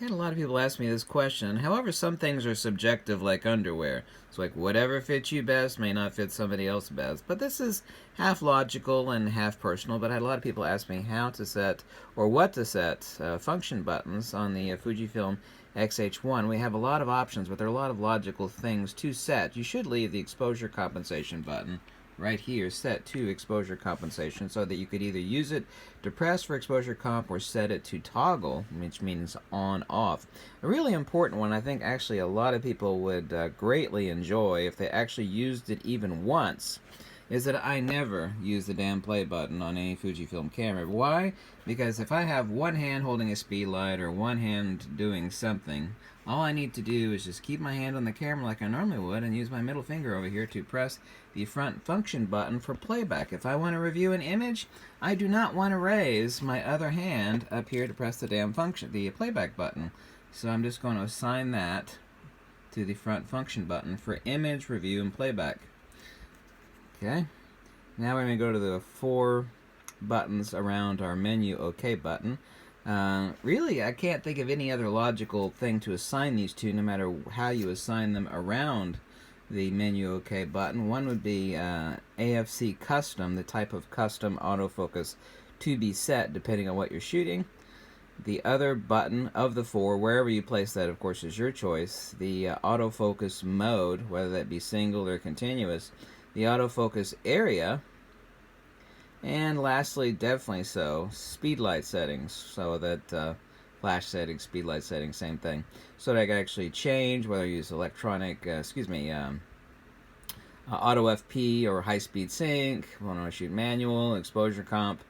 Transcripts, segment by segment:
I had a lot of people ask me this question. However, some things are subjective, like underwear. It's like whatever fits you best may not fit somebody else best. But this is half logical and half personal. But I had a lot of people ask me how to set or what to set function buttons on the Fujifilm X-H1. We have a lot of options, but there are a lot of logical things to set. You should leave the exposure compensation button right here set to exposure compensation so that you could either use it to press for exposure comp or set it to toggle, which means on off. A really important one I think actually a lot of people would greatly enjoy if they actually used it even once is that I never use the damn play button on any Fujifilm camera. Why? Because if I have one hand holding a speed light or one hand doing something, all I need to do is just keep my hand on the camera like I normally would and use my middle finger over here to press the front function button for playback. If I want to review an image, I do not want to raise my other hand up here to press the damn function, the playback button. So I'm just going to assign that to the front function button for image review and playback. Okay, now we're going to go to the 4 buttons around our menu OK button. Really, I can't think of any other logical thing to assign these to, no matter how you assign them around the menu OK button. One would be AFC custom, the type of custom autofocus to be set depending on what you're shooting. The other button of the 4, wherever you place that, of course, is your choice. The autofocus mode, whether that be single or continuous. The autofocus area, and lastly, definitely so, speed light settings, so that flash settings, speed light settings, same thing. So that I can actually change whether I use electronic, auto FP or high speed sync, when I shoot manual, exposure comp.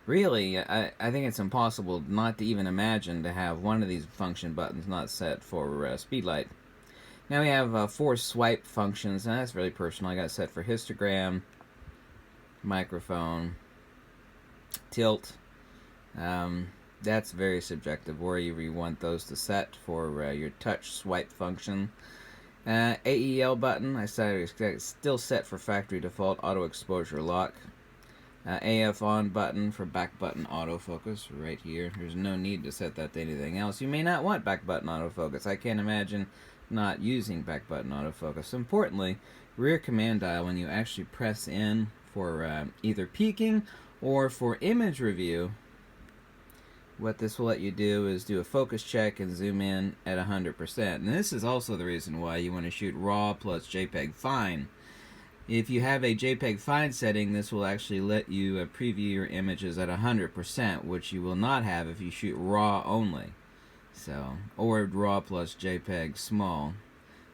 Really, I think it's impossible not to even imagine to have one of these function buttons not set for speed light. Now we have 4 swipe functions, and that's really personal. I got it set for histogram, microphone, tilt. That's very subjective, wherever you want those to set for your touch swipe function. AEL button, I said it's still set for factory default auto exposure lock. AF on button for back button autofocus right here. There's no need to set that to anything else. You may not want back button autofocus. I can't imagine not using back button autofocus. Importantly, rear command dial, when you actually press in for either peaking or for image review, what this will let you do is do a focus check and zoom in at 100%. And this is also the reason why you want to shoot RAW plus JPEG Fine. If you have a JPEG Fine setting, this will actually let you preview your images at 100%, which you will not have if you shoot RAW only. So, or RAW plus JPEG Small.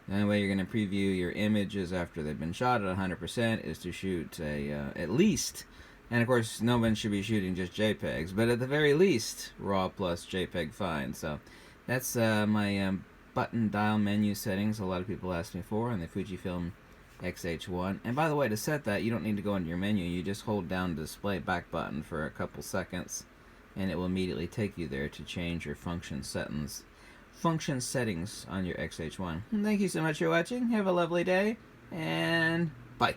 The only way you're going to preview your images after they've been shot at 100% is to shoot at least, and of course no one should be shooting just JPEGs, but at the very least RAW plus JPEG Fine. So that's my button dial menu settings a lot of people ask me for on the Fujifilm X-H1. And by the way, to set that, you don't need to go into your menu. You just hold down the display back button for a couple seconds, and it will immediately take you there to change your function settings on your X-H1. Thank you so much for watching. Have a lovely day, and bye.